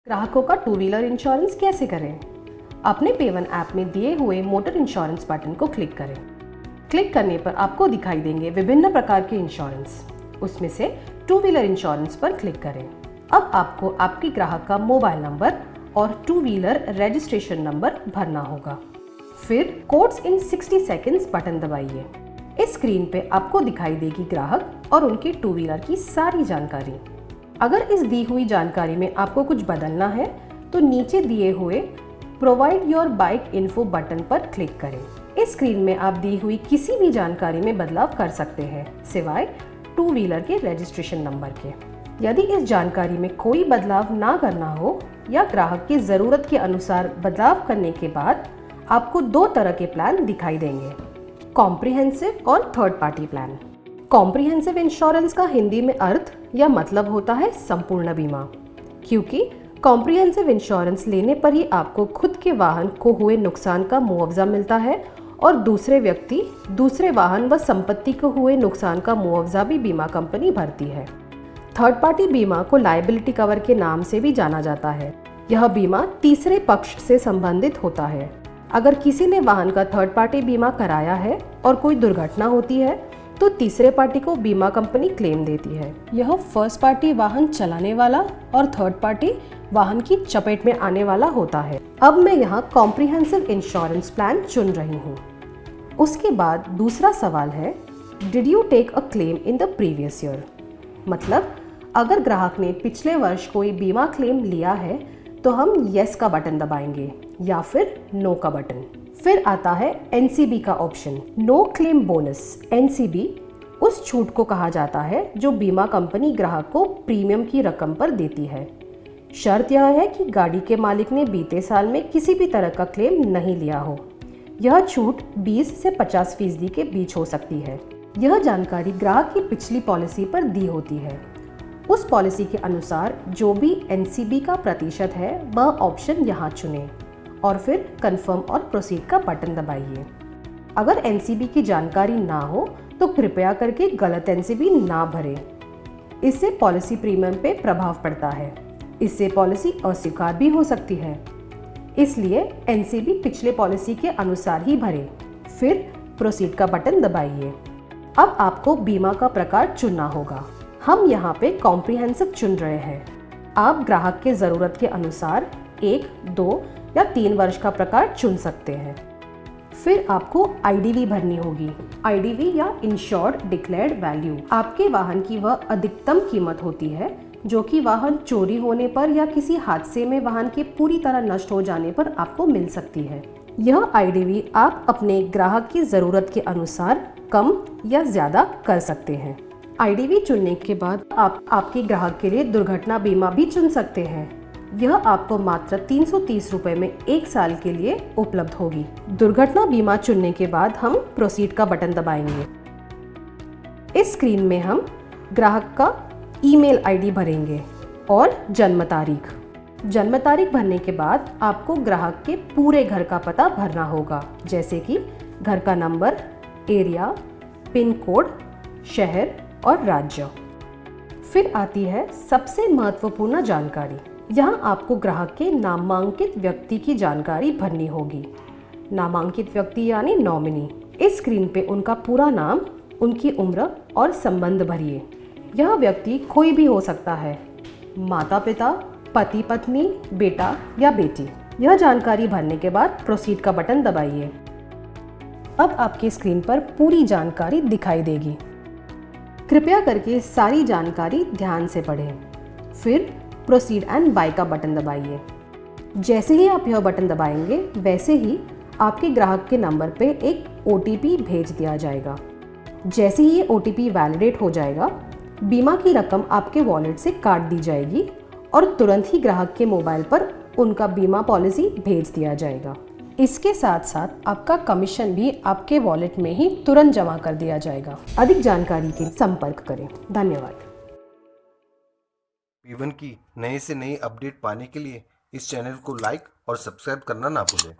ग्राहकों का two wheeler insurance कैसे करें? अपने पेवन ऐप में दिए हुए मोटर इंश्योरेंस बटन को क्लिक करें। क्लिक करने पर आपको दिखाई देंगे विभिन्न प्रकार के इंश्योरेंस। उसमें से टू व्हीलर इंश्योरेंस पर क्लिक करें। अब आपको आपके ग्राहक का मोबाइल नंबर और टू व्हीलर रजिस्ट्रेशन नंबर भरना होगा। फिर कोड्स इन 60 सेकंड्स बटन दबाइए। इस स्क्रीन पे आपको दिखाई देगी ग्राहक और उनके टू व्हीलर की सारी जानकारी। अगर इस दी हुई जानकारी में आपको कुछ बदलना है तो नीचे दिए हुए provide your bike info button पर क्लिक करें। इस स्क्रीन में आप दी हुई किसी भी जानकारी में बदलाव कर सकते हैं सिवाय टू व्हीलर के रजिस्ट्रेशन नंबर के। यदि इस जानकारी में कोई बदलाव ना करना हो या ग्राहक की ज़रूरत के अनुसार बदलाव करने के बाद आपको दो तरह के प्लान दिखाई देंगे, कॉम्प्रिहेंसिव और third party plan. Comprehensive insurance का हिंदी में अर्थ या मतलब होता है संपूर्ण बीमा, क्योंकि कॉम्प्रिहेंसिव इंश्योरेंस लेने पर ही आपको खुद के वाहन को हुए नुकसान का मुआवजा मिलता है और दूसरे व्यक्ति, दूसरे वाहन व संपत्ति को हुए नुकसान का मुआवजा भी बीमा कंपनी भरती है। थर्ड पार्टी बीमा को लायबिलिटी कवर के नाम से भी जाना जाता है। यह बीमा तीसरे पक्ष से संबंधित होता है। अगर किसी ने वाहन का थर्ड पार्टी बीमा कराया है और कोई दुर्घटना होती है तो तीसरे पार्टी को बीमा कंपनी क्लेम देती है। यह फर्स्ट पार्टी वाहन चलाने वाला और थर्ड पार्टी वाहन की चपेट में आने वाला होता है। अब मैं यहाँ कॉम्प्रिहेंसिव इंश्योरेंस प्लान चुन रही हूँ। उसके बाद दूसरा सवाल है, did you take a claim in the previous year? मतलब अगर ग्राहक ने पिछले वर्ष कोई बीमा क्लेम लिया है तो हम येस का बटन दबाएंगे या फिर नो का बटन। फिर आता है एनसीबी का option, no claim bonus. NCB उस छूट को कहा जाता है जो बीमा कंपनी ग्राहक को प्रीमियम की रकम पर देती है। शर्त यह है कि गाड़ी के मालिक ने बीते साल में किसी भी तरह का क्लेम नहीं लिया हो। यह छूट 20 से 50% के बीच हो सकती है। यह जानकारी ग्राहक की पिछली पॉलिसी पर दी होती है। उस पॉलिसी के अनुसार जो भी एनसीबी का प्रतिशत है वह ऑप्शन यहाँ चुनें और फिर कंफर्म और प्रोसीड का बटन दबाइए। अगर एनसीबी की जानकारी ना हो तो कृपया करके गलत एनसीबी ना भरें। इससे पॉलिसी प्रीमियम पे प्रभाव पड़ता है। इससे पॉलिसी अस्वीकार भी हो सकती है। इसलिए एनसीबी पिछले पॉलिसी के अनुसार ही भरें। फिर प्रोसीड का बटन दबाइए। अब आपको बीमा का प्रकार चुनना होगा। हम यहाँ पे कॉम्प्रिहेंसिव चुन रहे हैं। आप ग्राहक के ज़रूरत के अनुसार 1, 2 या 3 वर्ष का प्रकार चुन सकते हैं। फिर आपको आईडीवी भरनी होगी। आईडीवी या इंश्योर्ड डिक्लेयर्ड वैल्यू आपके वाहन की वह अधिकतम कीमत होती है जो कि वाहन चोरी होने पर या किसी हादसे में वाहन के पूरी तरह नष्ट हो जाने पर आपको मिल सकती है। यह आईडीवी आप अपने ग्राहक की ज़रूरत के अनुसार कम या ज़्यादा कर सकते हैं। आईडीवी चुनने के बाद आप आपके ग्राहक के लिए दुर्घटना बीमा भी चुन सकते हैं। यह आपको मात्र 330 रुपये में 1 साल के लिए उपलब्ध होगी। दुर्घटना बीमा चुनने के बाद हम प्रोसीड का बटन दबाएंगे। इस स्क्रीन में हम ग्राहक का ईमेल आईडी भरेंगे और जन्म तारीख। जन्म तारीख भरने के बाद आपको ग्राहक के पूरे घर का पता भरना होगा, जैसे कि घर का नंबर, एरिया, पिन कोड, शहर और राज्य। फिर आती है सबसे महत्वपूर्ण जानकारी। यहाँ आपको ग्राहक के नामांकित व्यक्ति की जानकारी भरनी होगी। नामांकित व्यक्ति यानी नॉमिनी। इस स्क्रीन पे उनका पूरा नाम, उनकी उम्र और संबंध भरिए। यह व्यक्ति कोई भी हो सकता है, माता पिता, पति पत्नी, बेटा या बेटी। यह जानकारी भरने के बाद प्रोसीड का बटन दबाइए। अब आपकी स्क्रीन पर पूरी जानकारी दिखाई देगी। कृपया करके सारी जानकारी ध्यान से पढ़ें। फिर प्रोसीड एंड बाय का बटन दबाइए। जैसे ही आप यह बटन दबाएंगे वैसे ही आपके ग्राहक के नंबर पे एक ओटीपी भेज दिया जाएगा। जैसे ही ये ओटीपी वैलिडेट हो जाएगा, बीमा की रकम आपके वॉलेट से काट दी जाएगी और तुरंत ही ग्राहक के मोबाइल पर उनका बीमा पॉलिसी भेज दिया जाएगा। इसके साथ साथ आपका कमीशन भी आपके वॉलेट में ही तुरंत जमा कर दिया जाएगा। अधिक जानकारी के लिए संपर्क करें। धन्यवाद। पेवन की नए से नई अपडेट पाने के लिए इस चैनल को लाइक और सब्सक्राइब करना ना भूलें।